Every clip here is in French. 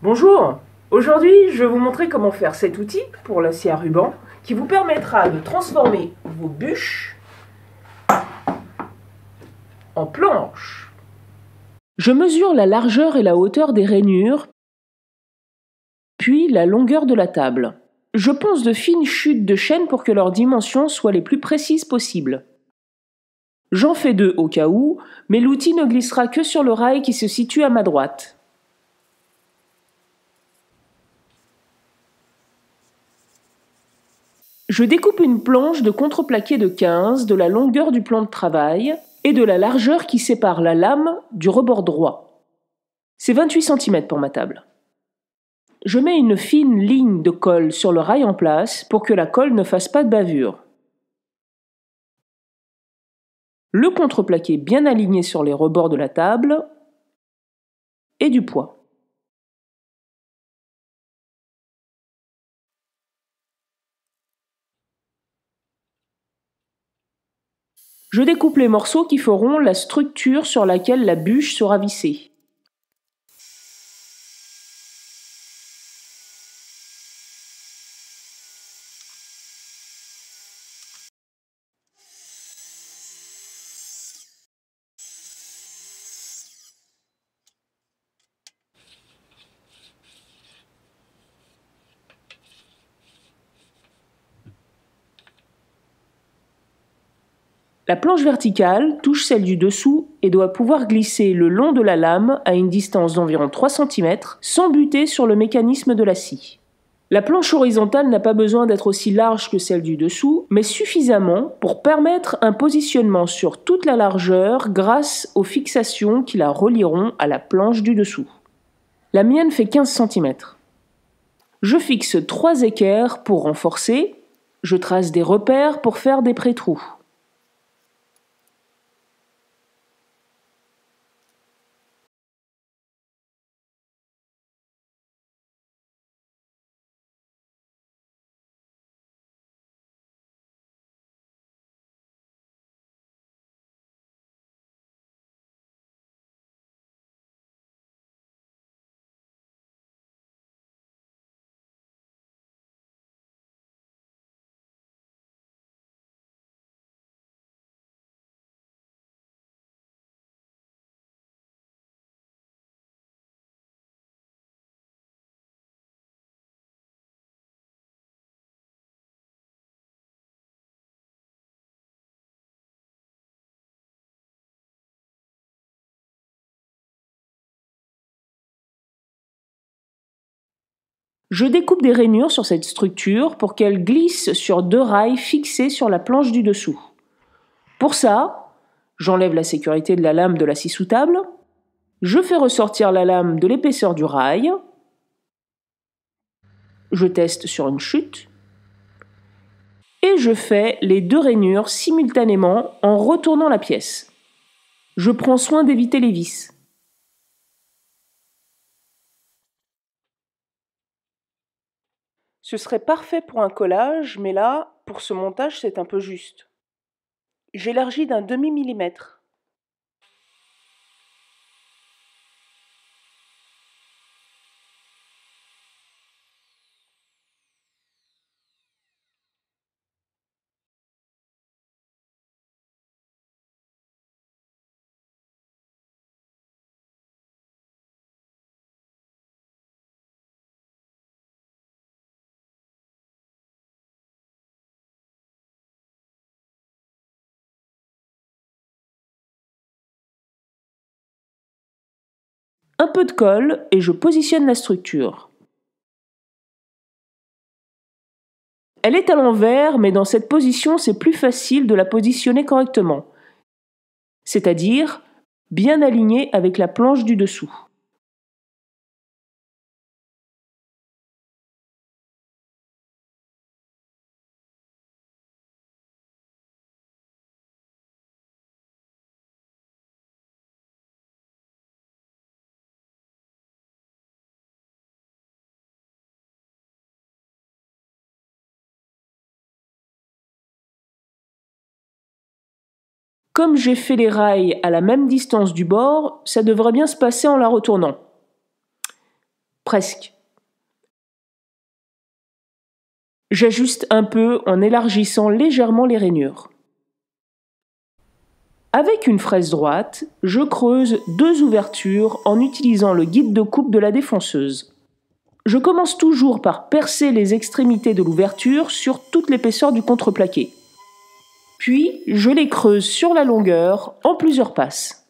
Bonjour, aujourd'hui je vais vous montrer comment faire cet outil pour l'acier à ruban qui vous permettra de transformer vos bûches en planches. Je mesure la largeur et la hauteur des rainures, puis la longueur de la table. Je ponce de fines chutes de chêne pour que leurs dimensions soient les plus précises possibles. J'en fais deux au cas où, mais l'outil ne glissera que sur le rail qui se situe à ma droite. Je découpe une planche de contreplaqué de 15 de la longueur du plan de travail et de la largeur qui sépare la lame du rebord droit. C'est 28 cm pour ma table. Je mets une fine ligne de colle sur le rail en place pour que la colle ne fasse pas de bavure. Le contreplaqué bien aligné sur les rebords de la table et du poids. Je découpe les morceaux qui feront la structure sur laquelle la bûche sera vissée. La planche verticale touche celle du dessous et doit pouvoir glisser le long de la lame à une distance d'environ 3 cm sans buter sur le mécanisme de la scie. La planche horizontale n'a pas besoin d'être aussi large que celle du dessous, mais suffisamment pour permettre un positionnement sur toute la largeur grâce aux fixations qui la relieront à la planche du dessous. La mienne fait 15 cm. Je fixe 3 équerres pour renforcer, je trace des repères pour faire des pré-trous. Je découpe des rainures sur cette structure pour qu'elle glisse sur 2 rails fixés sur la planche du dessous. Pour ça, j'enlève la sécurité de la lame de la scie sous table, je fais ressortir la lame de l'épaisseur du rail, je teste sur une chute, et je fais les 2 rainures simultanément en retournant la pièce. Je prends soin d'éviter les vis. Ce serait parfait pour un collage, mais là, pour ce montage, c'est un peu juste. J'élargis d'un demi-millimètre. Un peu de colle et je positionne la structure. Elle est à l'envers, mais dans cette position, c'est plus facile de la positionner correctement. C'est-à-dire bien alignée avec la planche du dessous. Comme j'ai fait les rails à la même distance du bord, ça devrait bien se passer en la retournant. Presque. J'ajuste un peu en élargissant légèrement les rainures. Avec une fraise droite, je creuse 2 ouvertures en utilisant le guide de coupe de la défonceuse. Je commence toujours par percer les extrémités de l'ouverture sur toute l'épaisseur du contreplaqué. Puis, je les creuse sur la longueur en plusieurs passes.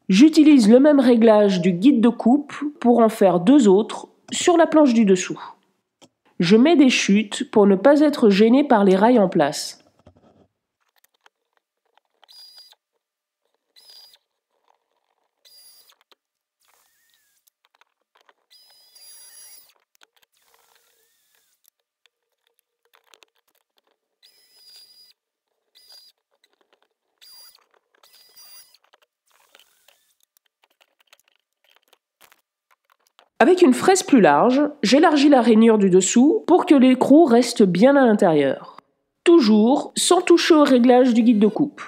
J'utilise le même réglage du guide de coupe pour en faire 2 autres sur la planche du dessous. Je mets des chutes pour ne pas être gêné par les rails en place. Avec une fraise plus large, j'élargis la rainure du dessous pour que l'écrou reste bien à l'intérieur. Toujours sans toucher au réglage du guide de coupe.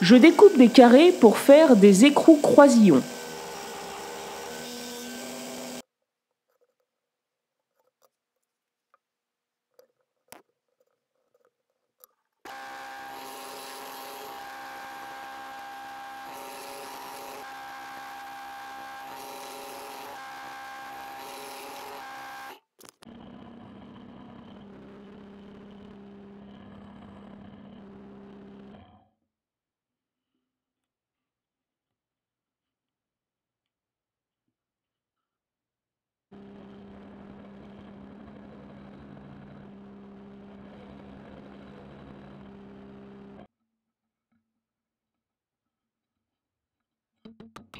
Je découpe des carrés pour faire des écrous croisillons.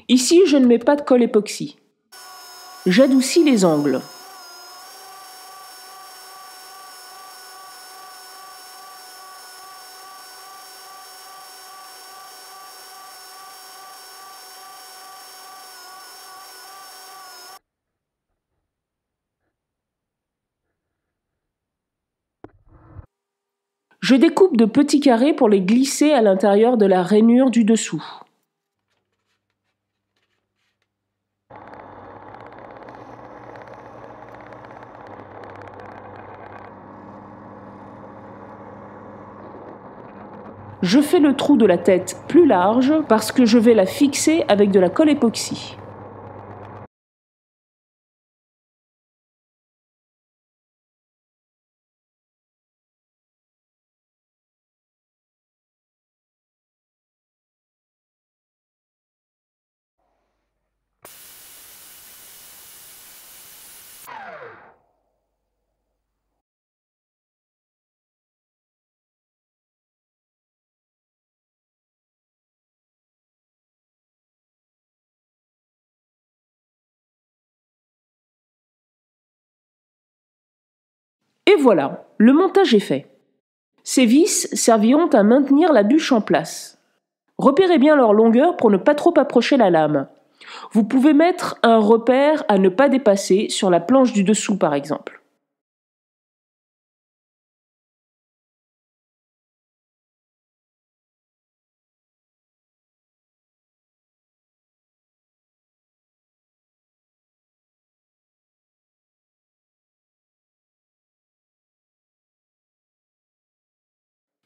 Ici, je ne mets pas de colle époxy. J'adoucis les angles. Je découpe de petits carrés pour les glisser à l'intérieur de la rainure du dessous. Je fais le trou de la tête plus large parce que je vais la fixer avec de la colle époxy. Et voilà, le montage est fait. Ces vis serviront à maintenir la bûche en place. Repérez bien leur longueur pour ne pas trop approcher la lame. Vous pouvez mettre un repère à ne pas dépasser sur la planche du dessous par exemple.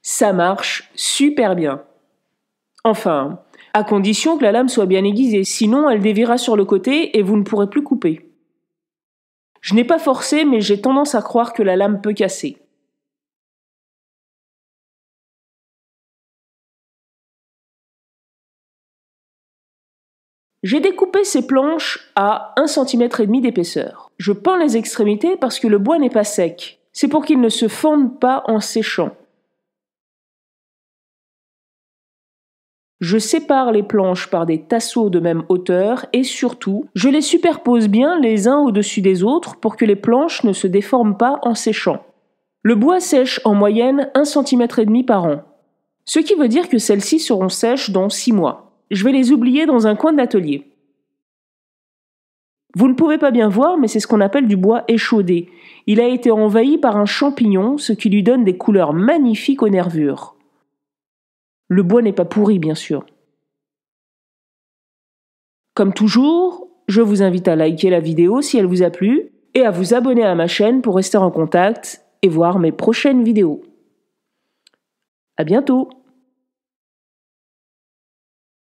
Ça marche super bien. Enfin, à condition que la lame soit bien aiguisée, sinon elle déviera sur le côté et vous ne pourrez plus couper. Je n'ai pas forcé, mais j'ai tendance à croire que la lame peut casser. J'ai découpé ces planches à 1,5 cm d'épaisseur. Je peins les extrémités parce que le bois n'est pas sec. C'est pour qu'il ne se fonde pas en séchant. Je sépare les planches par des tasseaux de même hauteur et surtout, je les superpose bien les uns au-dessus des autres pour que les planches ne se déforment pas en séchant. Le bois sèche en moyenne 1,5 cm par an. Ce qui veut dire que celles-ci seront sèches dans 6 mois. Je vais les oublier dans un coin de l'atelier. Vous ne pouvez pas bien voir, mais c'est ce qu'on appelle du bois échaudé. Il a été envahi par un champignon, ce qui lui donne des couleurs magnifiques aux nervures. Le bois n'est pas pourri, bien sûr. Comme toujours, je vous invite à liker la vidéo si elle vous a plu et à vous abonner à ma chaîne pour rester en contact et voir mes prochaines vidéos. À bientôt!